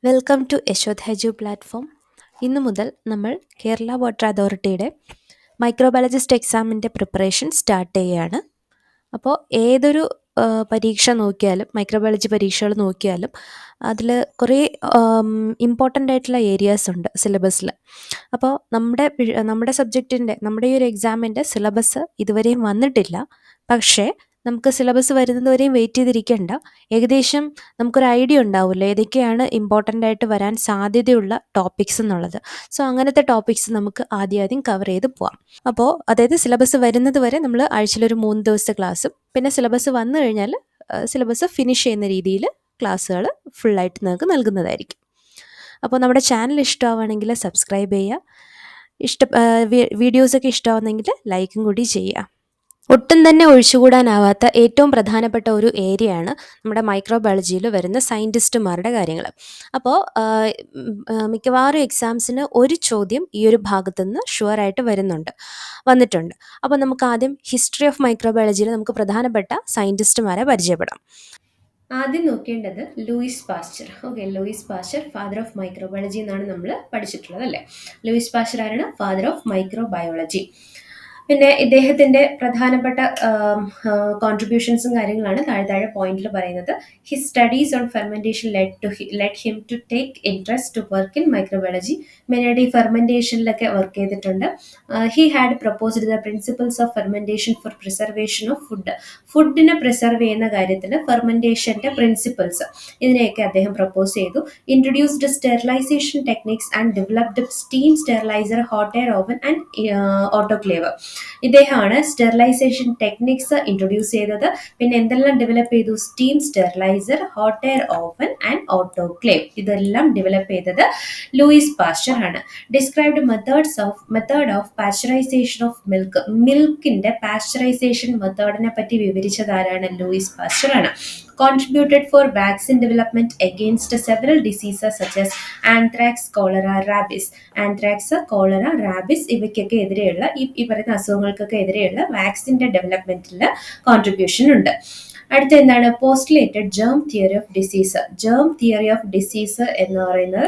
Welcome to യശോദ് ഹെജു platform. ഇന്നു മുതൽ നമ്മൾ കേരള വാട്ടർ അതോറിറ്റിയുടെ മൈക്രോബയോളജിസ്റ്റ് എക്സാമിൻ്റെ പ്രിപ്പറേഷൻ സ്റ്റാർട്ട് ചെയ്യുകയാണ്. അപ്പോൾ ഏതൊരു പരീക്ഷ നോക്കിയാലും, മൈക്രോബയോളജി പരീക്ഷകൾ നോക്കിയാലും അതിൽ കുറേ ഇമ്പോർട്ടൻ്റ് ആയിട്ടുള്ള ഏരിയാസ് ഉണ്ട് സിലബസിൽ. അപ്പോൾ നമ്മുടെ സബ്ജക്റ്റിൻ്റെ, നമ്മുടെ ഈ ഒരു എക്സാമിൻ്റെ സിലബസ് ഇതുവരെയും വന്നിട്ടില്ല. പക്ഷേ നമുക്ക് സിലബസ് വരുന്നതുവരെയും വെയിറ്റ് ചെയ്തിരിക്കേണ്ട. ഏകദേശം നമുക്കൊരു ഐഡിയ ഉണ്ടാവില്ല ഏതൊക്കെയാണ് ഇമ്പോർട്ടൻ്റ് ആയിട്ട് വരാൻ സാധ്യതയുള്ള ടോപ്പിക്സ് എന്നുള്ളത്. സോ അങ്ങനത്തെ ടോപ്പിക്സ് നമുക്ക് ആദ്യം കവർ ചെയ്ത് പോവാം. അപ്പോൾ അതായത് സിലബസ് വരുന്നത് വരെ നമ്മൾ ആഴ്ചയിലൊരു 3 ദിവസത്തെ ക്ലാസ്സും, പിന്നെ സിലബസ് വന്നു കഴിഞ്ഞാൽ സിലബസ് ഫിനിഷ് ചെയ്യുന്ന രീതിയിൽ ക്ലാസ്സുകൾ ഫുള്ളായിട്ട് നിങ്ങൾക്ക് നൽകുന്നതായിരിക്കും. അപ്പോൾ നമ്മുടെ ചാനൽ ഇഷ്ടമാവുകയാണെങ്കിൽ സബ്സ്ക്രൈബ് ചെയ്യുക. വീഡിയോസൊക്കെ ഇഷ്ടമാവുന്നെങ്കിൽ ലൈക്കും കൂടി ചെയ്യുക. ഒട്ടും തന്നെ ഒഴിച്ചുകൂടാനാവാത്ത ഏറ്റവും പ്രധാനപ്പെട്ട ഒരു ഏരിയയാണ് നമ്മുടെ മൈക്രോബയോളജിയിൽ വരുന്ന സയൻറ്റിസ്റ്റുമാരുടെ കാര്യങ്ങൾ. അപ്പോൾ മിക്കവാറും എക്സാംസിന് ഒരു ചോദ്യം ഈ ഒരു ഭാഗത്തുനിന്ന് ഷുവറായിട്ട് വന്നിട്ടുണ്ട്. അപ്പോൾ നമുക്ക് ആദ്യം ഹിസ്റ്ററി ഓഫ് മൈക്രോബയോളജിയിൽ നമുക്ക് പ്രധാനപ്പെട്ട സയൻറ്റിസ്റ്റുമാരെ പരിചയപ്പെടാം. ആദ്യം നോക്കേണ്ടത് Louis Pasteur. Louis Pasteur father of microbiology എന്നാണ് നമ്മൾ പഠിച്ചിട്ടുള്ളത്, അല്ലേ? ലൂയിസ് പാസ്ചർ ആരാണ്? Father of microbiology. പിന്നെ ഇദ്ദേഹത്തിൻ്റെ പ്രധാനപ്പെട്ട കോൺട്രിബ്യൂഷൻസും കാര്യങ്ങളാണ് താഴെ പോയിന്റിൽ പറയുന്നത്. His studies on fermentation led him to take interest to work in microbiology. മെയിനായിട്ട് ഈ ഫെർമെൻറ്റേഷനിലൊക്കെ വർക്ക് ചെയ്തിട്ടുണ്ട്. He had proposed the principles of fermentation for preservation of ഫുഡിനെ പ്രിസർവ് ചെയ്യുന്ന കാര്യത്തിൽ ഫെർമെൻറ്റേഷൻ്റെ പ്രിൻസിപ്പിൾസ്, ഇതിനെയൊക്കെ അദ്ദേഹം പ്രപ്പോസ് ചെയ്തു. Introduced sterilisation techniques and developed steam steriliser, hot air oven and autoclave. ഇദ്ദേഹമാണ് സ്റ്റെറിലൈസേഷൻ ടെക്നിക്സ് ഇൻട്രൊഡ്യൂസ് ചെയ്തത്. പിന്നെ എന്തെല്ലാം ഡെവലപ്പ് ചെയ്തു? Steam steriliser, hot air oven and autoclave. ഇതെല്ലാം ഡെവലപ്പ് ചെയ്തത് ലൂയിസ് പാസ്ചർ ആണ്. Described method of pasteurisation of മിൽക്കിന്റെ pasteurisation മെത്തേഡിനെ പറ്റി വിവരിച്ചത് ആരാണ്? ലൂയിസ് പാസ്ചർ ആണ്. Contributed for vaccine development against several diseases such as anthrax, cholera, rabies. Anthrax, cholera, rabies ഇവയ്ക്കൊക്കെ എതിരെയുള്ള ഈ പറയുന്ന അസുഖങ്ങൾക്കൊക്കെ എതിരെയുള്ള വാക്സിൻ്റെ ഡെവലപ്മെന്റിൽ കോൺട്രിബ്യൂഷൻ ഉണ്ട്. അടുത്ത എന്താണ്? Postulated germ theory of disease. Germ theory of disease എന്ന് പറയുന്നത്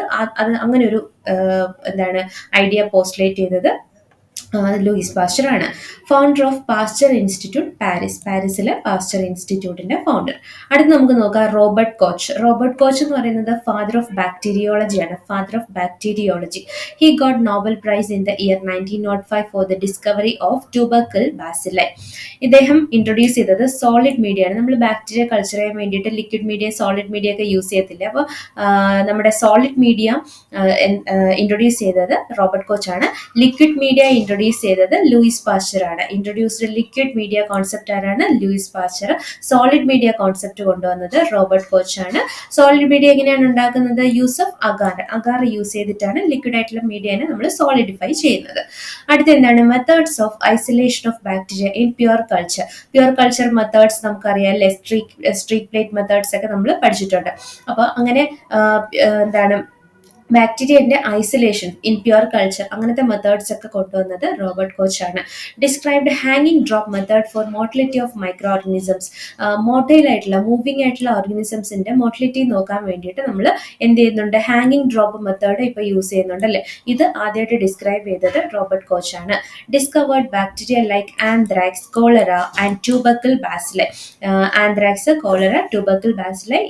അങ്ങനെ ഒരു ഐഡിയ പോസ്റ്റുലേറ്റ് ചെയ്തത് ലൂയിസ് പാസ്ചർ ആണ്. ഫൗണ്ടർ ഓഫ് പാസ്ചർ ഇൻസ്റ്റിറ്റ്യൂട്ട്, പാരീസിലെ പാസ്ചർ ഇൻസ്റ്റിറ്റ്യൂട്ടിന്റെ ഫൗണ്ടർ. അടുത്ത് നമുക്ക് നോക്കാം റോബർട്ട് കോച്ച്. റോബർട്ട് കോച്ച് എന്ന് പറയുന്നത് ഫാദർ ഓഫ് ബാക്ടീരിയോളജി ആണ്. Father of bacteriology. He got Nobel prize in the year 1905 for the discovery of tubercle ബാസിലൈ. ഇദ്ദേഹം ഇൻട്രൊഡ്യൂസ് ചെയ്തത് സോളിഡ് മീഡിയ ആണ്. നമ്മൾ ബാക്ടീരിയ കൾച്ചർ ചെയ്യാൻ വേണ്ടിയിട്ട് ലിക്വിഡ് മീഡിയ, സോളിഡ് മീഡിയ ഒക്കെ യൂസ് ചെയ്യത്തില്ല. അപ്പോൾ നമ്മുടെ സോളിഡ് മീഡിയ ഇൻട്രൊഡ്യൂസ് ചെയ്തത് റോബർട്ട് കോച്ച് ആണ്. ലിക്വിഡ് മീഡിയ ഇൻട്രൊഡ്യൂസ് ചെയ്തത് ലൂയിസ് പാസ്ചർ ആണ്. ഇൻട്രൊഡ്യൂസ്ഡ് ലിക്വിഡ് മീഡിയ കോൺസെപ്റ്റ് ആരാണ്? Louis Pasteur. Solid media concept കൊണ്ടുവന്നത് റോബർട്ട് കോച്ച് ആണ്. സോളിഡ് മീഡിയ എങ്ങനെയാണ് ഉണ്ടാക്കുന്നത്? യൂസ് ഓഫ് അഗാർ യൂസ് ചെയ്തിട്ടാണ് ലിക്വിഡ് ആയിട്ടുള്ള മീഡിയനെ നമ്മൾ സോളിഡിഫൈ ചെയ്യുന്നത്. അടുത്ത എന്താണ്? Methods of isolation of bacteria in pure culture. Pure culture methods നമുക്കറിയാം, അല്ലെ? സ്ട്രീക്ക് പ്ലേറ്റ് മെത്തേഡ്സ് ഒക്കെ നമ്മൾ പഠിച്ചിട്ടുണ്ട്. അപ്പോൾ അങ്ങനെ ബാക്ടീരിയന്റെ ഐസൊലേഷൻ ഇൻ പ്യുവർ കൾച്ചർ, അങ്ങനത്തെ മെത്തേഡ്സ് ഒക്കെ കൊണ്ടുവന്നത് റോബർട്ട് കോച്ച് ആണ്. ഡിസ്ക്രൈബ്ഡ് ഹാങ്ങിങ് drop method for motility of micro organisms. Motile ആയിട്ടുള്ള, മൂവിങ് ആയിട്ടുള്ള ഓർഗാനിസംസിന്റെ മോട്ടിലിറ്റി നോക്കാൻ വേണ്ടിയിട്ട് നമ്മൾ എന്ത് ചെയ്യുന്നുണ്ട്? ഹാങ്ങിങ് ഡ്രോപ്പ് മെത്തേഡ് ഇപ്പോൾ യൂസ് ചെയ്യുന്നുണ്ട്, അല്ലേ? ഇത് ആദ്യമായിട്ട് ഡിസ്ക്രൈബ് ചെയ്തത് റോബർട്ട് കോച്ച് ആണ്. Discovered bacteria like anthrax, cholera and tubercle bacilli. Anthrax, cholera, tubercle bacilli,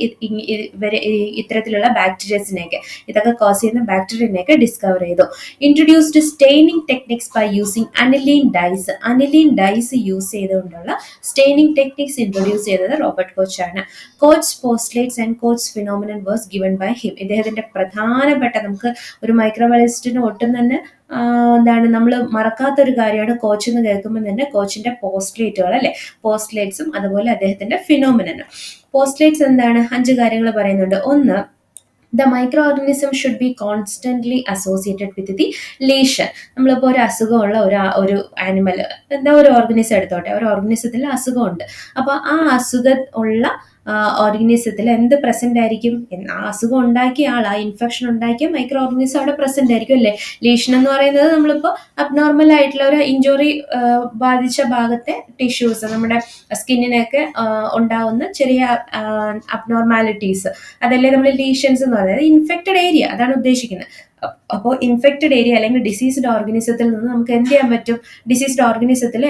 ഇത്തരത്തിലുള്ള ബാക്ടീരിയസിനെയൊക്കെ, ഇതൊക്കെ കോസ് ചെയ്യുന്ന ബാക്ടീരിയനെയൊക്കെ ഡിസ്കവർ ചെയ്തു. Introduced staining techniques by using aniline dyes. Aniline dyes use ചെയ്തുകൊണ്ടുള്ള സ്റ്റെയിനിങ് ടെക്നിക്സ് ഇൻട്രൊഡ്യൂസ് ചെയ്തത് റോബർട്ട് കോച്ച് ആണ്. Koch postulates and Koch phenomenon was given by him. ഇദ്ദേഹത്തിന്റെ പ്രധാനപ്പെട്ട, നമുക്ക് ഒരു മൈക്രോബയോളജിസ്റ്റിന് ഒട്ടും തന്നെ നമ്മൾ മറക്കാത്തൊരു കാര്യമാണ് കോച്ച് എന്ന് കേൾക്കുമ്പോൾ തന്നെ കോച്ചിന്റെ പോസ്റ്റ്ലേറ്റുകൾ, അല്ലെ? പോസ്റ്റ്ലേറ്റ്സും അതുപോലെ അദ്ദേഹത്തിന്റെ ഫിനോമിനനും. പോസ്റ്റ്ലേറ്റ്സ് എന്താണ്? 5 കാര്യങ്ങൾ പറയുന്നുണ്ട്. ഒന്ന്, the microorganism should be constantly associated with the lesion. നമ്മളിപ്പോൾ ഒരു അസുഖമുള്ള ഒരു ആനിമൽ, ഒരു ഓർഗനിസം എടുത്തോട്ടെ, ഒരു ഓർഗനിസത്തിൽ അസുഖമുണ്ട്. അപ്പോൾ ആ അസുഖം ഉള്ള ഓർഗനിസത്തിൽ എന്ത് പ്രസന്റ് ആയിരിക്കും? ആ അസുഖം ഉണ്ടാക്കിയ ആൾ, ആ ഇൻഫെക്ഷൻ ഉണ്ടാക്കിയ മൈക്രോ ഓർഗനിസം അവിടെ പ്രസന്റ് ആയിരിക്കും അല്ലേ? ലീഷൻ എന്ന് പറയുന്നത് നമ്മളിപ്പോൾ അബ്നോർമൽ ആയിട്ടുള്ള ഒരു ഇഞ്ചുറി ബാധിച്ച ഭാഗത്തെ ടിഷ്യൂസ്, നമ്മുടെ സ്കിന്നിനൊക്കെ ഉണ്ടാവുന്ന ചെറിയ അബ്നോർമാലിറ്റീസ്, അതല്ലേ നമ്മൾ ലീഷൻസ് എന്ന് പറയുന്നത്. ഇൻഫെക്റ്റഡ് ഏരിയ അതാണ് ഉദ്ദേശിക്കുന്നത്. അപ്പോൾ ഇൻഫെക്റ്റഡ് ഏരിയ അല്ലെങ്കിൽ ഡിസീസ്ഡ് ഓർഗനിസത്തിൽ നിന്ന് നമുക്ക് എന്ത് ചെയ്യാൻ പറ്റും? ഡിസീസ്ഡ് ഓർഗനിസത്തിൽ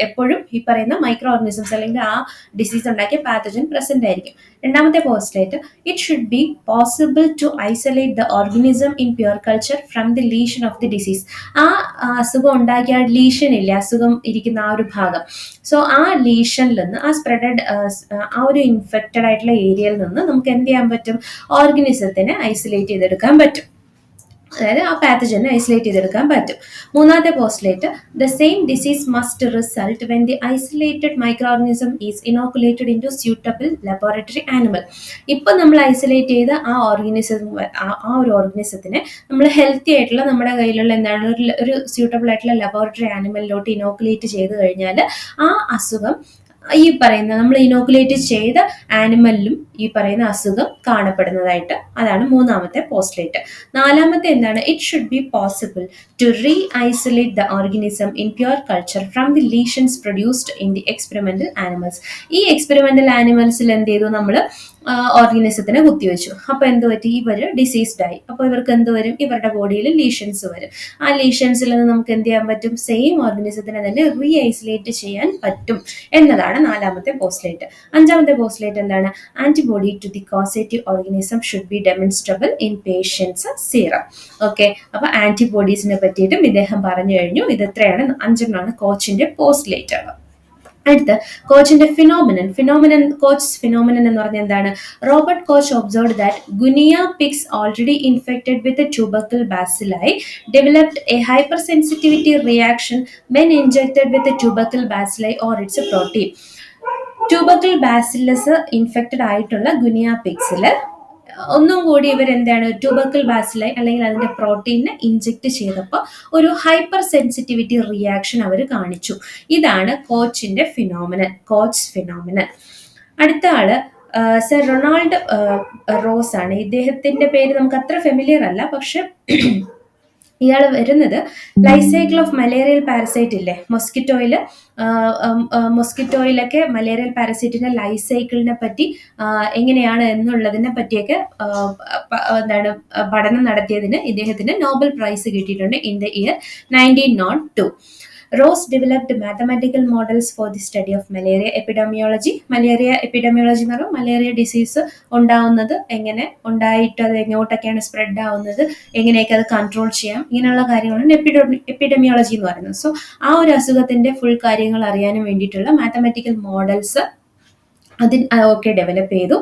എപ്പോഴും ഈ പറയുന്ന മൈക്രോ ഓർഗനിസംസ് അല്ലെങ്കിൽ ആ ഡിസീസ് ഉണ്ടാക്കിയ പാത്തജൻ പ്രസന്റ് ആയിരിക്കും. രണ്ടാമത്തെ postulate, it should be possible to isolate the organism in pure culture from the lesion of the disease. ആ അസുഖം ഉണ്ടാക്കിയ ലീഷൻ ഇല്ലേ, അസുഖം ഇരിക്കുന്ന ആ ഒരു ഭാഗം, സോ ആ ലീഷനിൽ നിന്ന്, ആ സ്പ്രെഡഡ് ആ ഒരു ഇൻഫെക്റ്റഡ് ആയിട്ടുള്ള ഏരിയയിൽ നിന്ന് നമുക്ക് എന്ത് ചെയ്യാൻ പറ്റും? ഓർഗനിസത്തിനെ ഐസൊലേറ്റ് ചെയ്തെടുക്കാൻ പറ്റും. അതായത് ആ പാത്തജനെ ഐസൊലേറ്റ് ചെയ്തെടുക്കാൻ പറ്റും. മൂന്നാമത്തെ postulate, the same disease must result when the isolated microorganism is inoculated into suitable laboratory animal. ഇപ്പം നമ്മൾ ഐസൊലേറ്റ് ചെയ്ത ആ ഒരു ഓർഗനിസത്തിനെ നമ്മൾ ഹെൽത്തി ആയിട്ടുള്ള നമ്മുടെ കയ്യിലുള്ള എന്താണ് ഒരു സ്യൂട്ടബിൾ ആയിട്ടുള്ള ലബോറട്ടറി ആനിമലിലോട്ട് ഇനോക്കുലേറ്റ് ചെയ്ത് കഴിഞ്ഞാൽ ആ അസുഖം ഈ പറയുന്ന നമ്മൾ ഇനോക്കുലേറ്റ് ചെയ്ത ആനിമലിലും ഈ പറയുന്ന അസുഖം കാണപ്പെടുന്നതായിട്ട്, അതാണ് മൂന്നാമത്തെ പോസ്റ്റ്ലേറ്റ്. നാലാമത്തെ എന്താണ്? It should be possible to re isolate the organism in pure culture from the lesions produced in the experimental animals. ഈ എക്സ്പെരിമെന്റൽ ആനിമൽസിൽ എന്ത് ചെയ്തു? നമ്മൾ ഓർഗനിസത്തിനെ കുത്തിവെച്ചു. അപ്പോൾ എന്ത് പറ്റി? ഇവർ ഡിസീസ്ഡ് ആയി. അപ്പോൾ ഇവർക്ക് എന്ത് വരും? ഇവരുടെ ബോഡിയിൽ ലീഷൻസ് വരും. ആ ലീഷൻസിൽ നിന്ന് നമുക്ക് എന്ത് ചെയ്യാൻ പറ്റും? സെയിം ഓർഗനിസത്തിനെ തന്നെ റീ ഐസൊലേറ്റ് ചെയ്യാൻ പറ്റും എന്നതാണ് നാലാമത്തെ പോസ്റ്റ്ലേറ്റ്. അഞ്ചാമത്തെ പോസ്റ്റ്ലേറ്റ് എന്താണ്? Antibody to the causative organism should be demonstrable in patient's serum. Okay, അപ്പൊ ആന്റിബോഡീസിനെ പറ്റിയിട്ടും ഇദ്ദേഹം പറഞ്ഞു കഴിഞ്ഞു. ഇത് എത്രയാണ്? 5 കോച്ചിന്റെ പോസ്റ്റ്ലേറ്റ്. അടുത്ത കോച്ചിന്റെ കോച്ച് ഫിനോമിനൻ എന്ന് പറഞ്ഞാൽ എന്താണ്? Robert Koch observed that guinea pigs already infected with tubercle bacilli developed a hypersensitivity reaction when injected with tubercle bacilli or its protein. Tubercle bacillus infected ആയിട്ടുള്ള ഗുനിയ പിഗ്സിൽ ഒന്നും കൂടി ഇവരെന്താണ്? Tubercle ബാസിലൈ അല്ലെങ്കിൽ അതിന്റെ പ്രോട്ടീനെ inject ചെയ്തപ്പോൾ ഒരു ഹൈപ്പർ സെൻസിറ്റിവിറ്റി റിയാക്ഷൻ അവർ കാണിച്ചു. ഇതാണ് കോച്ചിന്റെ coach phenomenon. അടുത്ത ആള് സർ റൊണാൾഡ് റോസ് ആണ്. ഇദ്ദേഹത്തിന്റെ പേര് നമുക്ക് അത്ര ഫെമിലിയർ അല്ല, പക്ഷെ ഇയാൾ വരുന്നത് life cycle of malarial parasite ഇല്ലേ, മൊസ്കിറ്റോയിലൊക്കെ മലേറിയൽ പാരസൈറ്റിന്റെ ലൈഫ് സൈക്കിളിനെ പറ്റി എങ്ങനെയാണ് എന്നുള്ളതിനെ പറ്റിയൊക്കെ എന്താണ് പഠനം നടത്തിയതിന് ഇദ്ദേഹത്തിന് നോബൽ പ്രൈസ് കിട്ടിയിട്ടുണ്ട് in the year 1902. Rose developed mathematical models for the study of malaria epidemiology. Malaria epidemiology എന്ന് പറഞ്ഞാൽ മലേറിയ ഡിസീസ് ഉണ്ടാവുന്നത് എങ്ങനെ, ഉണ്ടായിട്ട് അത് എങ്ങോട്ടൊക്കെയാണ് സ്പ്രെഡ് ആവുന്നത്, എങ്ങനെയൊക്കെ അത് കൺട്രോൾ ചെയ്യാം, ഇങ്ങനെയുള്ള കാര്യങ്ങളാണ് എപ്പിഡമിയോളജി എന്ന് പറയുന്നത്. സോ ആ ഒരു അസുഖത്തിന്റെ ഫുൾ കാര്യങ്ങൾ അറിയാനും വേണ്ടിയിട്ടുള്ള മാത്തമാറ്റിക്കൽ മോഡൽസ് ഒക്കെ ഡെവലപ്പ് ചെയ്തു.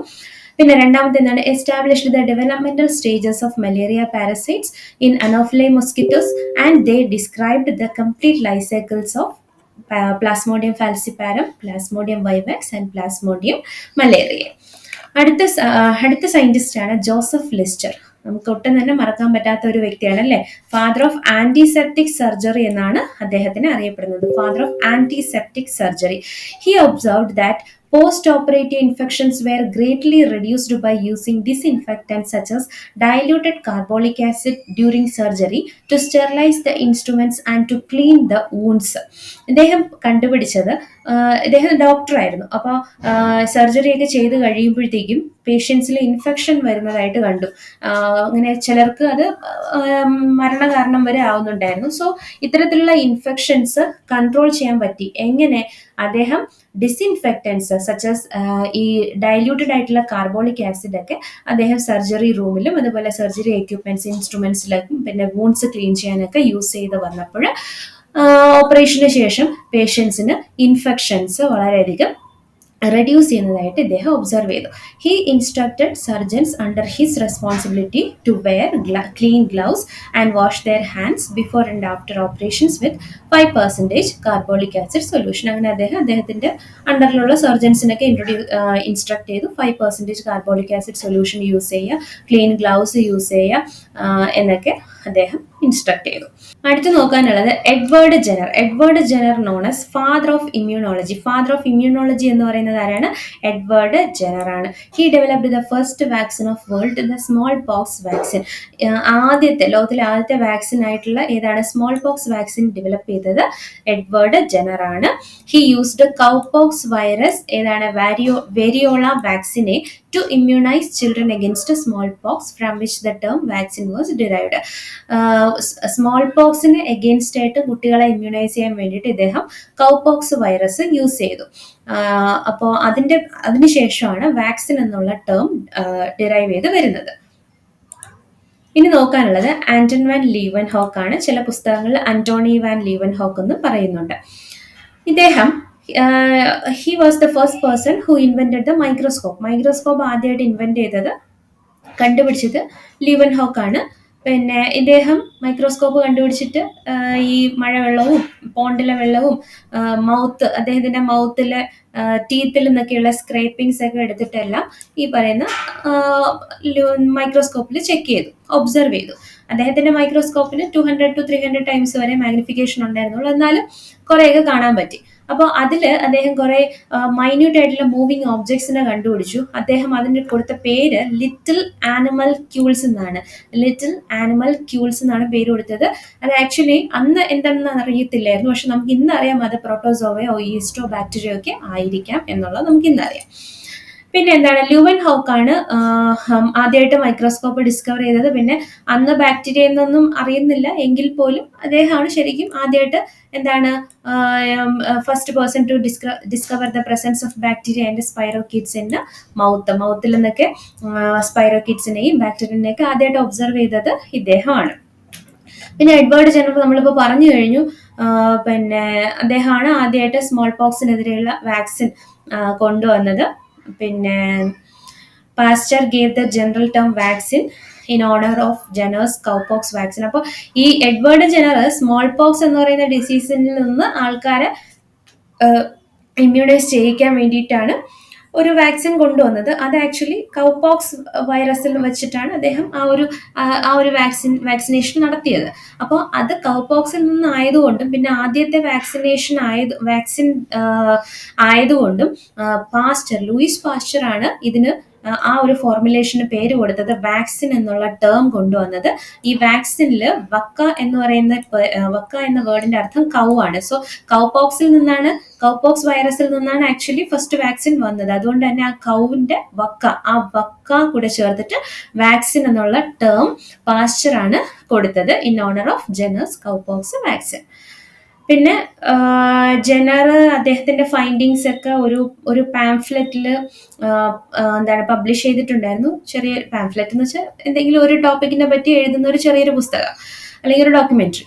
പിന്നെ രണ്ടാമത്തെ എന്താണ്? Established the developmental stages of malaria parasites in anopheles mosquitoes and they described the complete life cycles of plasmodium falciparum, plasmodium vivax and plasmodium malaria. അടുത്ത സയന്റിസ്റ്റ് ആണ് ജോസഫ് ലിസ്റ്റർ. നമുക്ക് ഒട്ടും തന്നെ മറക്കാൻ പറ്റാത്ത ഒരു വ്യക്തിയാണ് അല്ലേ. ഫാദർ ഓഫ് ആന്റിസെപ്റ്റിക് സർജറി എന്നാണ് അദ്ദേഹത്തിന് അറിയപ്പെടുന്നത്. Father of antiseptic surgery. He observed that post-operative infections were greatly reduced by using disinfectants such as diluted carbolic acid during surgery to sterilize the instruments and to clean the wounds. ഇദ്ദേഹം കണ്ടുപിടിച്ചത്, ഇദ്ദേഹം ഡോക്ടറായിരുന്നു. അപ്പോൾ surgery ഒക്കെ ചെയ്ത് കഴിയുമ്പോഴത്തേക്കും പേഷ്യൻസിൽ infection വരുന്നതായിട്ട് കണ്ടു. അങ്ങനെ ചിലർക്ക് അത് മരണകാരണം വരെ ആവുന്നുണ്ടായിരുന്നു. സോ ഇത്തരത്തിലുള്ള ഇൻഫെക്ഷൻസ് കൺട്രോൾ ചെയ്യാൻ പറ്റി. എങ്ങനെ? അദ്ദേഹം ഡിസിൻഫെക്റ്റൻസ് സച്ചസ് ഈ ഡൈല്യൂട്ടഡ് ആയിട്ടുള്ള കാർബോളിക് ആസിഡ് ഒക്കെ അദ്ദേഹം സർജറി റൂമിലും അതുപോലെ സർജറി എക്യുപ്മെന്റ്സ് ഇൻസ്ട്രുമെന്റ്സിലേക്കും പിന്നെ വൂൺസ് ക്ലീൻ ചെയ്യാനൊക്കെ യൂസ് ചെയ്ത് വന്നപ്പോൾ ഓപ്പറേഷന് ശേഷം പേഷ്യൻസിന് ഇൻഫെക്ഷൻസ് വളരെയധികം റെഡ്യൂസ് ചെയ്യുന്നതായിട്ട് ഇദ്ദേഹം ഒബ്സർവ് ചെയ്തു. He instructed surgeons under his responsibility to wear clean gloves and wash their hands before and after operations with 5% carbolic acid solution. അങ്ങനെ അദ്ദേഹത്തിന്റെ അണ്ടറിലുള്ള സർജൻസിനൊക്കെ ഇൻസ്ട്രക്ട് ചെയ്തു 5% കാർബോളിക് ആസിഡ് സൊല്യൂഷൻ യൂസ് ചെയ്യുക, ക്ലീൻ ഗ്ലൗസ് യൂസ് ചെയ്യുക എന്നൊക്കെ അദ്ദേഹം ഇൻസ്ട്രക്ട് ചെയ്തു. അടുത്ത് നോക്കാനുള്ളത് Edward Jenner known as father of immunology. Father of immunology എന്ന് പറയുന്നത് പറയുന്നത് ആരാണ്? എഡ്വേർഡ് ജെനർ ആണ്. He developed the first vaccine of world, the small pox vaccine. ലോകത്തിലെ ആദ്യത്തെ വാക്സിൻ ആയിട്ടുള്ള ഏതാണ്? സ്മോൾ പോക്സ് വാക്സിൻ ഡെവലപ്പ് ചെയ്തത് എഡ്വേർഡ് ജെനർ ആണ്. ഹി യൂസ്ഡ് കൗപോക്സ് വൈറസ്, ഏതാണ്? വെരിയോള വാക്സിനെ to immunize children against smallpox, from which the term vaccine was derived. സ്മോൾ പോക്സിന് against ആയിട്ട് കുട്ടികളെ ഇമ്മ്യൂണൈസ് ചെയ്യാൻ വേണ്ടിയിട്ട് ഇദ്ദേഹം കൗപോക്സ് വൈറസ് യൂസ് ചെയ്തു. അപ്പോൾ അതിനുശേഷമാണ് വാക്സിൻ എന്നുള്ള ടേം ഡിറൈവ് ചെയ്ത് വരുന്നത്. ഇനി നോക്കാനുള്ളത് ആന്റൺ വാൻ ലീവൻ ഹോക്ക് ആണ്. ചില പുസ്തകങ്ങളിൽ അന്റോണി വാൻ ലീവൻ ഹോക്ക് എന്ന് പറയുന്നുണ്ട്. ഇദ്ദേഹം he was the first person who invented the microscope. Microscope ആദ്യമായിട്ട് കണ്ടുപിടിച്ചത് ലീവൻ ഹോക്ക് ആണ്. പിന്നെ ഇദ്ദേഹം മൈക്രോസ്കോപ്പ് കണ്ടുപിടിച്ചിട്ട് ഈ മഴവെള്ളവും പോണ്ടിലെ വെള്ളവും അദ്ദേഹത്തിന്റെ മൗത്തിലെ ടീത്തിൽ നിന്നൊക്കെയുള്ള സ്ക്രേപ്പിംഗ്സ് ഒക്കെ എടുത്തിട്ടെല്ലാം ഈ പറയുന്ന മൈക്രോസ്കോപ്പിൽ ചെക്ക് ചെയ്തു, ഒബ്സർവ് ചെയ്തു. അദ്ദേഹത്തിന്റെ മൈക്രോസ്കോപ്പിന് 200 to 300 ടൈംസ് വരെ മാഗ്നിഫിക്കേഷൻ ഉണ്ടായിരുന്നുള്ളൂ, എന്നാലും കുറേയൊക്കെ കാണാൻ പറ്റി. അപ്പോൾ അതിൽ അദ്ദേഹം കുറെ മൈന്യൂട്ട് ആയിട്ടുള്ള മൂവിങ് ഓബ്ജക്ട്സിനെ കണ്ടുപിടിച്ചു. അദ്ദേഹം അതിന് കൊടുത്ത പേര് ലിറ്റിൽ ആനിമൽ ക്യൂൾസ് എന്നാണ്. ലിറ്റിൽ ആനിമൽ ക്യൂൾസ് എന്നാണ് പേര് കൊടുത്തത്. അത് ആക്ച്വലി അന്ന് എന്താണെന്ന് അറിയത്തില്ലായിരുന്നു, പക്ഷെ നമുക്ക് ഇന്ന് അറിയാം അത് പ്രോട്ടോസോവയോ ഈസ്റ്റോ ബാക്ടീരിയോ ഒക്കെ ആയിരിക്കാം എന്നുള്ളത് നമുക്ക് ഇന്നറിയാം. പിന്നെ എന്താണ്? ലൂവൻ ഹോക്കാണ് ആദ്യമായിട്ട് മൈക്രോസ്കോപ്പ് ഡിസ്കവർ ചെയ്തത്. പിന്നെ അന്ന് ബാക്ടീരിയ എന്നൊന്നും അറിയുന്നില്ല എങ്കിൽ പോലും അദ്ദേഹമാണ് ശരിക്കും ആദ്യമായിട്ട് എന്താണ് first person to discover the presence of bacteria and spirochaetes in മൗത്തിൽ നിന്നൊക്കെ സ്പൈറോകിഡ്സിനെയും ബാക്ടീരിയനെയൊക്കെ ആദ്യമായിട്ട് ഒബ്സർവ് ചെയ്തത് ഇദ്ദേഹമാണ്. പിന്നെ എഡ്വേർഡ് ജെനർ നമ്മളിപ്പോൾ പറഞ്ഞു കഴിഞ്ഞു. പിന്നെ അദ്ദേഹമാണ് ആദ്യമായിട്ട് സ്മോൾ പോക്സിനെതിരെയുള്ള വാക്സിൻ കൊണ്ടുവന്നത്. പിന്നെ Pasteur gave the general term vaccine in honour of Jenner's cowpox vaccine. അപ്പോൾ ഈ എഡ്വേർഡ് ജെനർ സ്മോൾ പോക്സ് എന്ന് പറയുന്ന ഡിസീസിൽ നിന്ന് ആൾക്കാരെ ഇമ്മ്യൂണൈസ് ചെയ്യിക്കാൻ വേണ്ടിയിട്ടാണ് ഒരു വാക്സിൻ കൊണ്ടുവന്നത്. അത് ആക്ച്വലി കൗപോക്സ് വൈറസിൽ വെച്ചിട്ടാണ് അദ്ദേഹം ആ ഒരു വാക്സിനേഷൻ നടത്തിയത്. അപ്പോൾ അത് കൗപോക്സിൽ നിന്നായതുകൊണ്ടും പിന്നെ ആദ്യത്തെ വാക്സിൻ ആയതുകൊണ്ടും ലൂയിസ് പാസ്റ്റർ ആണ് ഇതിന് ആ ഒരു ഫോർമുലേഷന് പേര് കൊടുത്തത് വാക്സിൻ എന്നുള്ള ടേം കൊണ്ടുവന്നത്. ഈ വാക്സിനിൽ വക്ക എന്ന വേർഡിന്റെ അർത്ഥം കൗ ആണ്. സോ കൗപോക്സ് വൈറസിൽ നിന്നാണ് ആക്ച്വലി ഫസ്റ്റ് വാക്സിൻ വന്നത്. അതുകൊണ്ട് തന്നെ ആ കൗവിന്റെ വക്ക കൂടെ ചേർത്തിട്ട് വാക്സിൻ എന്നുള്ള ടേം പാസ്റ്റർ ആണ് കൊടുത്തത് in honour of Jenner's cowpox vaccine. പിന്നെ ജെനർ അദ്ദേഹത്തിന്റെ ഫൈൻഡിങ്സ് ഒക്കെ ഒരു പാംഫ്ലെറ്റിൽ പബ്ലിഷ് ചെയ്തിട്ടുണ്ടായിരുന്നു. ചെറിയ പാംഫ്ലെറ്റ് എന്ന് വെച്ചാൽ എന്തെങ്കിലും ഒരു ടോപ്പിക്കിനെ പറ്റി എഴുതുന്ന ഒരു ചെറിയൊരു പുസ്തകം അല്ലെങ്കിൽ ഒരു ഡോക്യുമെന്ററി.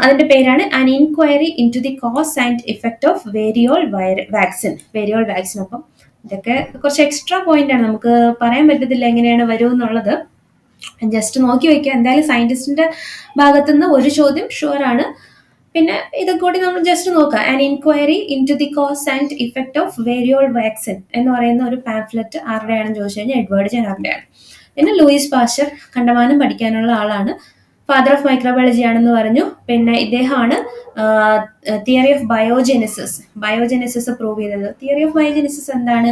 അതിന്റെ പേരാണ് an inquiry into the cause and effect of variolae vaccine. അപ്പം ഇതൊക്കെ കുറച്ച് എക്സ്ട്രാ പോയിന്റ് ആണ്, നമുക്ക് പറയാൻ പറ്റത്തില്ല എങ്ങനെയാണ് വരുമെന്നുള്ളത്. ജസ്റ്റ് നോക്കി വയ്ക്കുക. എന്തായാലും സയന്റിസ്റ്റിന്റെ ഭാഗത്തുനിന്ന് ഒരു ചോദ്യം ഷുവർ ആണ്. പിന്നെ ഇതൊക്കെ കൂടി നമ്മൾ ജസ്റ്റ് നോക്കാം. An inquiry into the cause and effect of variolae vaccine എന്ന് പറയുന്ന ഒരു പാംഫ്ലെറ്റ് ആരുടെയാണെന്ന് ചോദിച്ചു കഴിഞ്ഞാൽ എഡ്വേർഡ് ജെനറിന്റെയാണ്. പിന്നെ ലൂയിസ് പാസ്റ്റർ കണ്ടമാനം പഠിക്കാനുള്ള ആളാണ്. ഫാദർ ഓഫ് മൈക്രോബയോളജി ആണെന്ന് പറഞ്ഞു. പിന്നെ ഇദ്ദേഹമാണ് തിയറി ഓഫ് ബയോജെനസിസ് പ്രൂവ് ചെയ്തത്. തിയറി ഓഫ് ബയോജെനസിസ് എന്താണ്?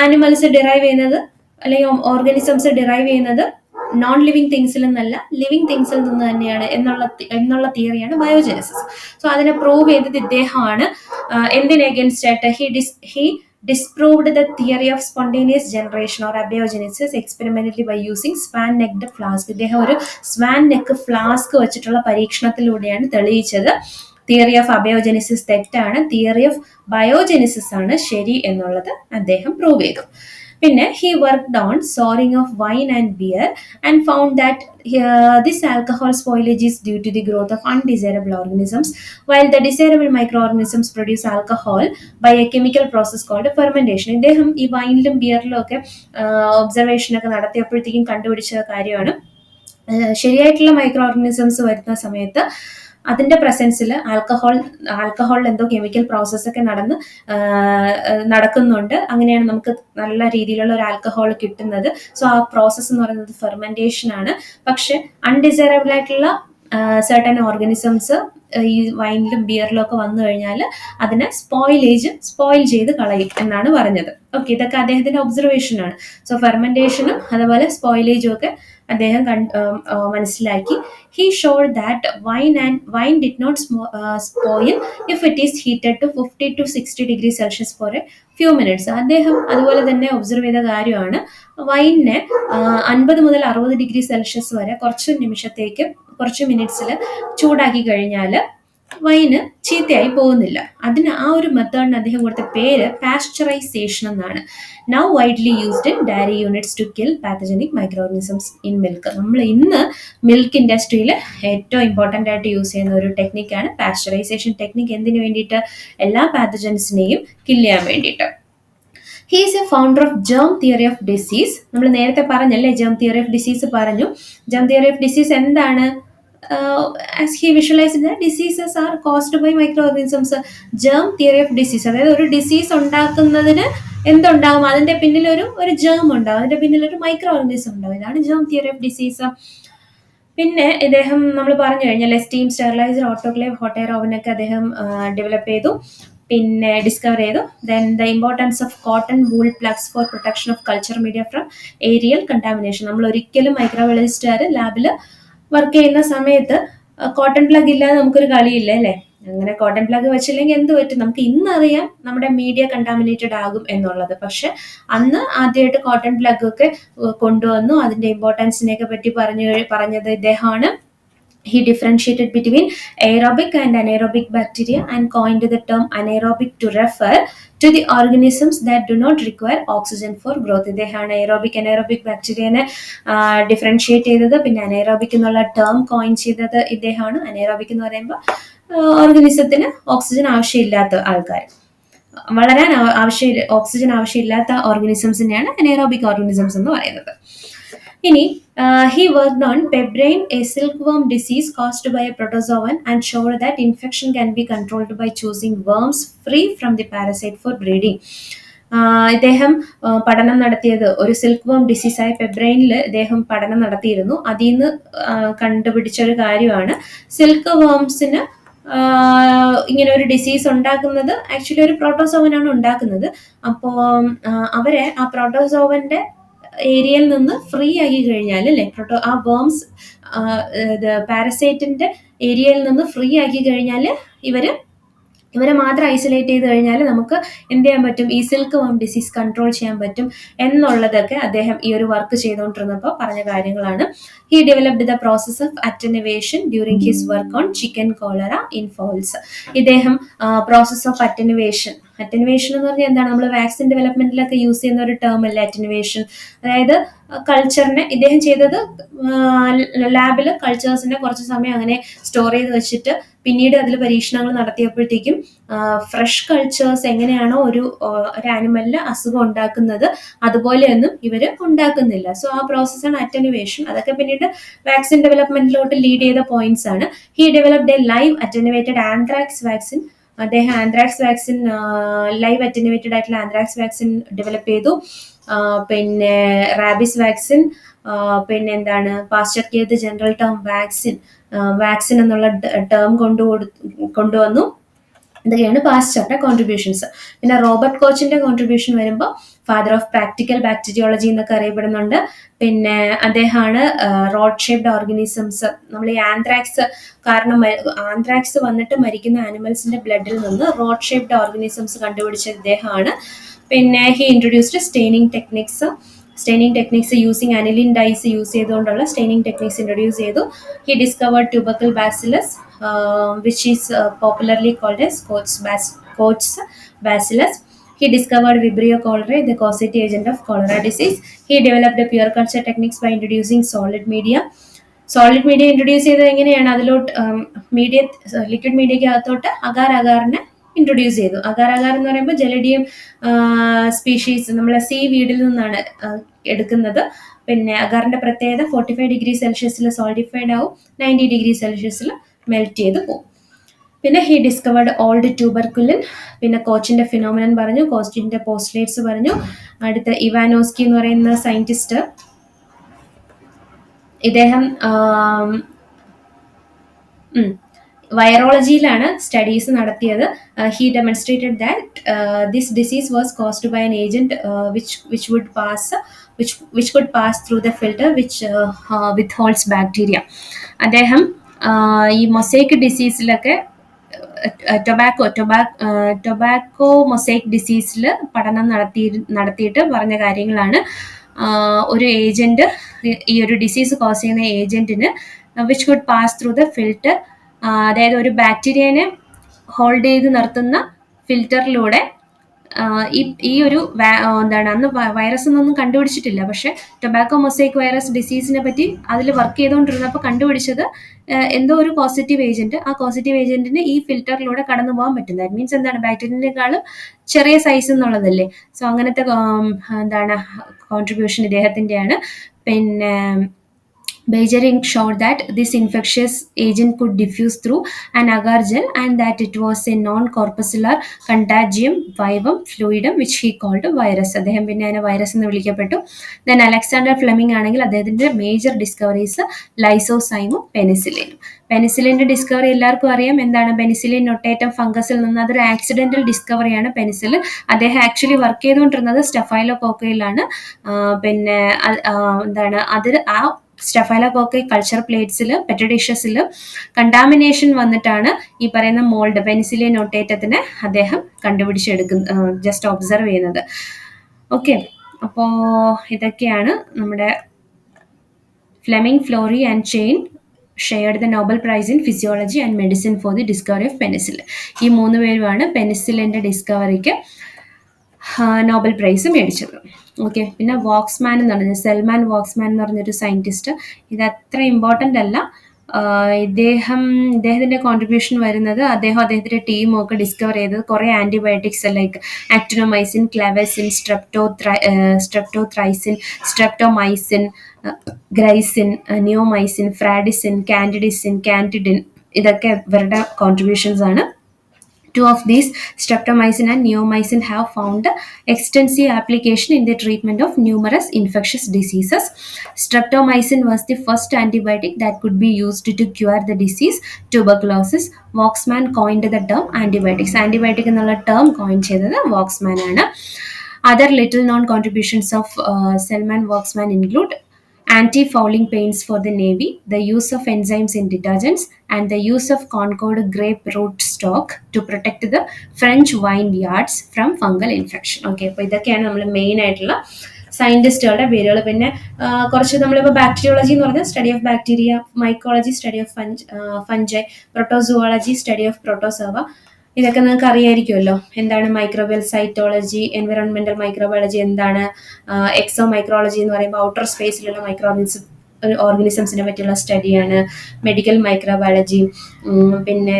ആനിമൽസ് ഡിറൈവ് ചെയ്യുന്നത് അല്ലെങ്കിൽ ഓർഗാനിസംസ് ഡിറൈവ് ചെയ്യുന്നത് നോൺ ലിവിങ് തിങ്സിൽ നിന്നല്ല, ലിവിങ് തിങ്സിൽ നിന്ന് തന്നെയാണ് എന്നുള്ള തിയറിയാണ് ബയോജെനസിസ്. സോ അതിനെ പ്രൂവ് ചെയ്തത് ഇദ്ദേഹമാണ്. എന്തിന് എഗൻസ്റ്റ് ആയിട്ട്? He disproved the theory of spontaneous generation or abiogenesis experimentally by using swan-necked flask. ഇദ്ദേഹം ഒരു സ്വാൻ നെക്ക് ഫ്ലാസ്ക് വെച്ചിട്ടുള്ള പരീക്ഷണത്തിലൂടെയാണ് തെളിയിച്ചത് തിയറി ഓഫ് അബയോജെനിസിസ് തെറ്റാണ്, തിയറി ഓഫ് ബയോജെനിസിസ് ആണ് ശരി എന്നുള്ളത് അദ്ദേഹം പ്രൂവ് ചെയ്തു. പിന്നെ he worked on souring of wine and beer and found that this alcohol spoilage is due to the growth of undesirable organisms, while the desirable microorganisms produce alcohol by a chemical process called fermentation. ഇദ്ദേഹം ഈ വൈനിലും ബിയറിലും ഒക്കെ observation ഒക്കെ നടത്തിയപ്പോഴത്തേക്കും കണ്ടുപിടിച്ച കാര്യമാണ് ശരിയായിട്ടുള്ള micro organisms വരുന്ന സമയത്ത് അതിന്റെ പ്രസൻസിൽ ആൽക്കഹോളിൽ എന്തോ കെമിക്കൽ പ്രോസസ് ഒക്കെ നടക്കുന്നുണ്ട്. അങ്ങനെയാണ് നമുക്ക് നല്ല രീതിയിലുള്ള ഒരു ആൽക്കഹോൾ കിട്ടുന്നത്. സോ ആ പ്രോസസ്സ് എന്ന് പറയുന്നത് ഫെർമെന്റേഷൻ ആണ്. പക്ഷെ അൺഡിസൈറബിൾ ആയിട്ടുള്ള സർട്ടൻ ഓർഗാനിസംസ് ഈ വൈനിലും ബിയറിലും ഒക്കെ വന്നു കഴിഞ്ഞാൽ അതിനെ സ്പോയിൽ ചെയ്ത് കളയും എന്നാണ് പറഞ്ഞത്. ഓക്കെ, ഇതൊക്കെ അദ്ദേഹത്തിന്റെ ഒബ്സർവേഷൻ ആണ്. സോ ഫെർമെന്റേഷനും അതുപോലെ സ്പോയിലേജും ഒക്കെ അദ്ദേഹം മനസ്സിലാക്കി. He showed that wine did not spoil if it is heated to 50 to 60 degrees Celsius for a few minutes. അദ്ദേഹം അതുപോലെ തന്നെ ഒബ്സർവ് ചെയ്ത കാര്യമാണ്, വൈനിനെ 50 മുതൽ 60 ഡിഗ്രി സെൽഷ്യസ് വരെ കുറച്ച് മിനിറ്റ്സിൽ ചൂടാക്കി കഴിഞ്ഞാൽ വൈന് ചീത്തയായി പോകുന്നില്ല. അതിന് ആ ഒരു മെത്തേഡിന് അദ്ദേഹം കൊടുത്ത പേര് പാസ്ചറൈസേഷൻ എന്നാണ്. Now widely used in dairy units to kill pathogenic microorganisms in milk. നമ്മൾ ഇന്ന് മിൽക്ക് ഇൻഡസ്ട്രിയിൽ ഏറ്റവും ഇമ്പോർട്ടൻ്റ് ആയിട്ട് യൂസ് ചെയ്യുന്ന ഒരു ടെക്നിക്കാണ് പാസ്ചറൈസേഷൻ ടെക്നിക്ക്. എന്തിനു വേണ്ടിയിട്ട്? എല്ലാ പാത്തജൻസിനെയും കില്ല് ചെയ്യാൻ വേണ്ടിയിട്ട്. He is A founder of germ theory of disease. നമ്മൾ നേരത്തെ പറഞ്ഞല്ലേ, ജേം തിയറി ഓഫ് ഡിസീസ് പറഞ്ഞു. ജേം തിയറി ഓഫ് ഡിസീസ് എന്താണ്? As he visualized that diseases are caused by microorganisms. Germ theory of disease, അതായത് ഒരു disease ഉണ്ടാക്കുന്നതിന് എന്തുണ്ടാവും? അതിന്റെ പിന്നിൽ ഒരു ജേം ഉണ്ടാവും, അതിന്റെ പിന്നിൽ ഒരു മൈക്രോ ഓർഗാനിസം ഉണ്ടാവും. ഇതാണ് ജേം തിയറി ഓഫ് ഡിസീസ്. പിന്നെ ഇദ്ദേഹം നമ്മൾ പറഞ്ഞു കഴിഞ്ഞാൽ steam steriliser, autoclave, hot air ഓവനൊക്കെ അദ്ദേഹം ഡെവലപ്പ് ചെയ്തു, പിന്നെ ഡിസ്കവർ ചെയ്തു. Then the importance of cotton wool plugs for protection of culture media from aerial contamination. നമ്മൾ ഒരിക്കലും മൈക്രോബയോളജിസ്റ്റുകാർ ലാബിൽ വർക്ക് ചെയ്യുന്ന സമയത്ത് കോട്ടൺ പ്ലഗ് ഇല്ലാതെ നമുക്കൊരു കളിയില്ല അല്ലേ? അങ്ങനെ കോട്ടൺ പ്ലഗ് വെച്ചില്ലെങ്കിൽ എന്ത് പറ്റും? നമുക്ക് ഇന്നറിയാം നമ്മുടെ മീഡിയ കണ്ടാമിനേറ്റഡ് ആകും എന്നുള്ളത്. പക്ഷെ അന്ന് ആദ്യമായിട്ട് കോട്ടൺ പ്ലഗ് ഒക്കെ കൊണ്ടുവന്നു, അതിന്റെ ഇമ്പോർട്ടൻസിനെയൊക്കെ പറ്റി പറഞ്ഞത് ഇദ്ദേഹമാണ്. He differentiated between aerobic and anaerobic bacteria and coined the term anaerobic to refer to the organisms that do not require oxygen for growth. ഇദ്ദേഹമാണ് എയറോബിക് അനൈറോബിക് ബാക്ടീരിയനെ ഡിഫറൻഷിയേറ്റ് ചെയ്തത്. പിന്നെ അനൈറോബിക് എന്നുള്ള ടേം കോയിൻ ചെയ്തത് ഇദ്ദേഹമാണ്. അനൈറോബിക് എന്ന് പറയുമ്പോൾ ഓർഗനിസത്തിന് oxygen ആവശ്യമില്ലാത്ത ആൾക്കാർ, വളരാൻ ഓക്സിജൻ ആവശ്യമില്ലാത്ത ഓർഗനിസംസിനെയാണ് അനൈറോബിക് ഓർഗനിസംസ് എന്ന് പറയുന്നത്. ഇനി he worked on pebrine, a silkworm disease caused by a protozoan, and showed that infection can be controlled by choosing worms free from the parasite for breeding. ഇദ്ദേഹം പഠനം നടത്തിയത് ഒരു സിൽക്ക് വേം ഡിസീസായ പെബ്രൈനിൽ ഇദ്ദേഹം പഠനം നടത്തിയിരുന്നു. അതിൽ നിന്ന് കണ്ടുപിടിച്ച ഒരു കാര്യമാണ്, സിൽക്ക് വേംസിന് ഇങ്ങനെ ഒരു ഡിസീസ് ഉണ്ടാക്കുന്നത് ആക്ച്വലി ഒരു പ്രോട്ടോസോവനാണ് ഉണ്ടാക്കുന്നത്. അപ്പോൾ അവരെ ആ പ്രോട്ടോസോവന്റെ ഏരിയയിൽ നിന്ന് ഫ്രീ ആക്കി കഴിഞ്ഞാൽ അല്ലേ, ആ വേംസ് പാരസൈറ്റിന്റെ ഏരിയയിൽ നിന്ന് ഫ്രീ ആക്കി കഴിഞ്ഞാൽ ഇവരെ മാത്രം ഐസൊലേറ്റ് ചെയ്ത് കഴിഞ്ഞാൽ നമുക്ക് എന്ത് ചെയ്യാൻ പറ്റും? ഈ സിൽക്ക് വേം ഡിസീസ് കൺട്രോൾ ചെയ്യാൻ പറ്റും എന്നുള്ളതൊക്കെ അദ്ദേഹം ഈ ഒരു വർക്ക് ചെയ്തുകൊണ്ടിരുന്നപ്പോൾ പറഞ്ഞ കാര്യങ്ങളാണ്. He developed the process of attenuation during his work on chicken cholera in fouls. ഇദ്ദേഹം പ്രോസസ് ഓഫ് അറ്റനുവേഷൻ എന്ന് പറഞ്ഞാൽ എന്താണ്? നമ്മൾ വാക്സിൻ ഡെവലപ്മെന്റിലൊക്കെ യൂസ് ചെയ്യുന്ന ഒരു ടേം അല്ലേ അറ്റനുവേഷൻ. അതായത് കൾച്ചറിനെ ഇദ്ദേഹം ചെയ്തത് ലാബിൽ കൾച്ചേഴ്സിനെ കുറച്ച് സമയം അങ്ങനെ സ്റ്റോർ ചെയ്ത് വെച്ചിട്ട് പിന്നീട് അതിൽ പരീക്ഷണങ്ങൾ നടത്തിയപ്പോഴത്തേക്കും ഫ്രഷ് കൾച്ചേഴ്സ് എങ്ങനെയാണോ ഒരു ആനിമലിന് അസുഖം ഉണ്ടാക്കുന്നത് അതുപോലെയൊന്നും ഇവര് ഉണ്ടാക്കുന്നില്ല. സോ ആ പ്രോസസ്സാണ് അറ്റനുവേഷൻ. അതൊക്കെ പിന്നീട് വാക്സിൻ ഡെവലപ്മെന്റിലോട്ട് ലീഡ് ചെയ്ത പോയിന്റ്സ് ആണ്. He developed A live attenuated anthrax vaccine. അദ്ദേഹം ആന്ത്രാക്സ് വാക്സിൻ, ലൈവ് അറ്റനുവേറ്റഡ് ആയിട്ടുള്ള ആന്ത്രാക്സ് വാക്സിൻ ഡെവലപ്പ് ചെയ്തു. പിന്നെ റാബിസ് വാക്സിൻ, പിന്നെ എന്താണ് പാശ്ചാത്യ ജനറൽ ടേം വാക്സിൻ എന്നുള്ള ടേം കൊണ്ടുവന്നു. ഇതൊക്കെയാണ് പാശ്ചറിന്റെ കോൺട്രിബ്യൂഷൻസ്. പിന്നെ റോബർട്ട് കോച്ചിന്റെ കോൺട്രിബ്യൂഷൻ വരുമ്പോൾ ഫാദർ ഓഫ് പ്രാക്ടിക്കൽ ബാക്ടീരിയോളജി എന്നൊക്കെ അറിയപ്പെടുന്നുണ്ട്. പിന്നെ അദ്ദേഹമാണ് റോഡ് ഷേപ്ഡ് ഓർഗാനിസംസ്, നമ്മൾ ഈ ആന്ത്രാക്സ് വന്നിട്ട് മരിക്കുന്ന ആനിമൽസിന്റെ ബ്ലഡിൽ നിന്ന് റോഡ് ഷേപ്ഡ് ഓർഗാനിസംസ് കണ്ടുപിടിച്ച ഇദ്ദേഹമാണ്. പിന്നെ he introduced staining techniques using aniline dyes use ചെയ്തുകൊണ്ടുള്ള സ്റ്റെയിനിങ് ടെക്നിക്സ് ഇൻട്രൊഡ്യൂസ് ചെയ്തു. He discovered tubercle bacillus which is popularly called as Koch's bacillus. He discovered Vibrio cholerae, the causative agent of cholera disease. He developed a pure culture techniques by introducing solid media introduce ചെയ്തത് എങ്ങനെയാണ്? അതിലോട്ട് liquid മീഡിയയ്ക്ക് അകത്തോട്ട് അകാറിനെ introduce ചെയ്തു. Agar എന്ന് പറയുമ്പോൾ ജലഡിയം species നമ്മളെ see വീഡിൽ നിന്നാണ് എടുക്കുന്നത്. പിന്നെ അകാറിന്റെ പ്രത്യേകത 45 ഡിഗ്രി സെൽഷ്യസിൽ സോൾഡിഫൈഡ് ആവും, 90 ഡിഗ്രി സെൽഷ്യസിൽ മെൽറ്റ് ചെയ്ത് പോകും. പിന്നെ ഹി ഡിസ്കവേർഡ് ഓൾഡ് ട്യൂബർക്കുലിൻ. പിന്നെ കോച്ചിന്റെ ഫിനോമിനൻ പറഞ്ഞു, കോച്ചിന്റെ പോസ്റ്റ്ലേറ്റ്സ് പറഞ്ഞു. അടുത്ത ഇവാനോസ്കി എന്ന് പറയുന്ന സയന്റിസ്റ്റ്, വൈറോളജിയിലാണ് സ്റ്റഡീസ് നടത്തിയത്. He demonstrated that this disease was caused by an agent which would pass which could pass through the filter which withholds bacteria. അദ്ദേഹം ഈ മൊസൈക്ക് ഡിസീസിലൊക്കെ ടൊബാക്കോ മൊസൈക്ക് ഡിസീസിൽ പഠനം നടത്തിയിട്ട് പറഞ്ഞ കാര്യങ്ങളാണ്. ഒരു ഏജന്റ്, ഈ ഒരു ഡിസീസ് കോസ് ചെയ്യുന്ന ഏജന്റിന് which could pass through the filter, അതായത് ഒരു ബാക്ടീരിയനെ ഹോൾഡ് ചെയ്ത് നിർത്തുന്ന ഫിൽറ്ററിലൂടെ ഈ ഒരു എന്താണ്, അന്ന് വൈറസ് ഒന്നും കണ്ടുപിടിച്ചിട്ടില്ല, പക്ഷെ ടൊബാക്കോ മൊസൈക്ക് വൈറസ് ഡിസീസിനെ പറ്റി അതിൽ വർക്ക് ചെയ്തുകൊണ്ടിരുന്നപ്പോൾ കണ്ടുപിടിച്ചത് എന്തോ ഒരു പോസിറ്റീവ് ഏജന്റ്, ആ പോസിറ്റീവ് ഏജന്റിന് ഈ ഫിൽറ്ററിലൂടെ കടന്നു പോകാൻ പറ്റും. ദാറ്റ് മീൻസ് എന്താണ്, ബാക്ടീരിയനേക്കാളും ചെറിയ സൈസ് എന്നുള്ളതല്ലേ. സോ അങ്ങനത്തെ എന്താണ് കോൺട്രിബ്യൂഷൻ ഇദ്ദേഹത്തിൻ്റെയാണ്. പിന്നെ Bajering showed that this infectious agent could diffuse through an agar gel and that it was a non-corpuscular contagium vivum fluidum which he called virus. അദ്ദേഹം പിന്നെ അതിനെ വൈറസ് എന്ന് വിളിക്കപ്പെട്ടു. Then Alexander Fleming ആണെങ്കിൽ അദ്ദേഹത്തിന്റെ major discoveries ലൈസോസൈമും പെനിസിലിനും. പെനിസിലിന്റെ discovery എല്ലാവർക്കും അറിയാം. എന്താണ് പെനിസിലിൻ നൊട്ടേറ്റം ഫംഗസിൽ നിന്ന്, അതൊരു ആക്സിഡന്റൽ ഡിസ്കവറിയാണ് പെനിസിലിൻ. അദ്ദേഹം ആക്ച്വലി വർക്ക് ചെയ്തുകൊണ്ടിരുന്നത് സ്റ്റഫൈലോകോക്കയിലാണ്. പിന്നെ എന്താണ് അതിൽ ആ സ്റ്റഫൈലോകോക്കൈ കൾച്ചർ പ്ലേറ്റ്സിൽ, പെട്രി ഡിഷസിൽ കണ്ടാമിനേഷൻ വന്നിട്ടാണ് ഈ പറയുന്ന മോൾഡ് പെനിസിലിൻ നൊട്ടേറ്റത്തിനെ അദ്ദേഹം കണ്ടുപിടിച്ചെടുക്കുന്നത്, ജസ്റ്റ് ഒബ്സർവ് ചെയ്യുന്നത്. ഓക്കെ, അപ്പോൾ ഇതൊക്കെയാണ് നമ്മുടെ Fleming, Florey and Chain shared the Nobel prize in physiology and medicine for the discovery of penicillin. ഈ 3 പേരുമാണ് പെനിസിലിൻ്റെ ഡിസ്കവറിക്ക് നോബൽ പ്രൈസ് മേടിച്ചത്. ഓക്കെ, പിന്നെ വോക്സ്മാൻ എന്ന് പറഞ്ഞത്, സെൽമാൻ വോക്സ്മാൻ എന്ന് പറഞ്ഞൊരു സയൻറ്റിസ്റ്റ്, ഇത് അത്ര ഇമ്പോർട്ടൻ്റ് അല്ല. ഇദ്ദേഹത്തിൻ്റെ കോൺട്രിബ്യൂഷൻ വരുന്നത്, അദ്ദേഹത്തിൻ്റെ ടീമും ഒക്കെ ഡിസ്കവർ ചെയ്തത് കുറേ ആൻറ്റിബയോട്ടിക്സ് ലൈക്ക് ആക്ടിനോമൈസിൻ, ക്ലെവസിൻ, സ്ട്രെപ്റ്റോത്രൈസിൻ, സ്ട്രെപ്റ്റോമൈസിൻ, ഗ്രൈസിൻ, നിയോമൈസിൻ, ഫ്രാഡിസിൻ, കാൻഡിഡിസിൻ, കാൻറ്റിഡിൻ, ഇതൊക്കെ ഇവരുടെ കോൺട്രിബ്യൂഷൻസ് ആണ്. Two of these, streptomycin and neomycin, have found extensive application in the treatment of numerous infectious diseases. Streptomycin was the first antibiotic that could be used to cure the disease tuberculosis. Waxman coined the term antibiotics. Antibiotic എന്നുള്ള term coin ചെയ്തത് Waxman ആണ്. Other little known contributions of Selman Waxman include anti-fouling paints for the Navy, the use of enzymes in detergents, and the use of Concord grape root stock to protect the French vineyards from fungal infection. Okay, അപ്പോൾ ഇതൊക്കെയാണ് നമ്മൾ main ആയിട്ടുള്ള സയൻറ്റിസ്റ്റുകളുടെ പേരുകൾ. പിന്നെ കുറച്ച് നമ്മളിപ്പോൾ bacteriology എന്ന് പറഞ്ഞാൽ study of bacteria, mycology study of fungi, protozoology study of protozoa, ഇതൊക്കെ നിങ്ങൾക്ക് അറിയായിരിക്കുമല്ലോ. എന്താണ് മൈക്രോബിയൽ സൈറ്റോളജി, എൻവയോൺമെന്റൽ മൈക്രോബയോളജി എന്താണ്, എക്സോ മൈക്രോളജി എന്ന് പറയുമ്പോൾ ഔട്ടർ സ്പേസിലുള്ള ഓർഗാനിസംസിനെ പറ്റിയുള്ള സ്റ്റഡിയാണ്. മെഡിക്കൽ മൈക്രോബയോളജി, പിന്നെ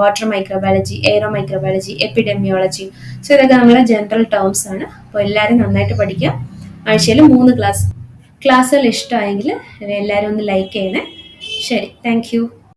water microbiology, aero microbiology, epidemiology. So ഇതൊക്കെ നമ്മളെ ജനറൽ ടേംസ് ആണ്. അപ്പോൾ എല്ലാവരും നന്നായിട്ട് പഠിക്കുക. ആഴ്ചയിൽ 3 ക്ലാസ്സുകൾ ഇഷ്ടമായെങ്കിൽ എല്ലാവരും ഒന്ന് ലൈക്ക് ചെയ്യണേ. ശരി, താങ്ക് യു.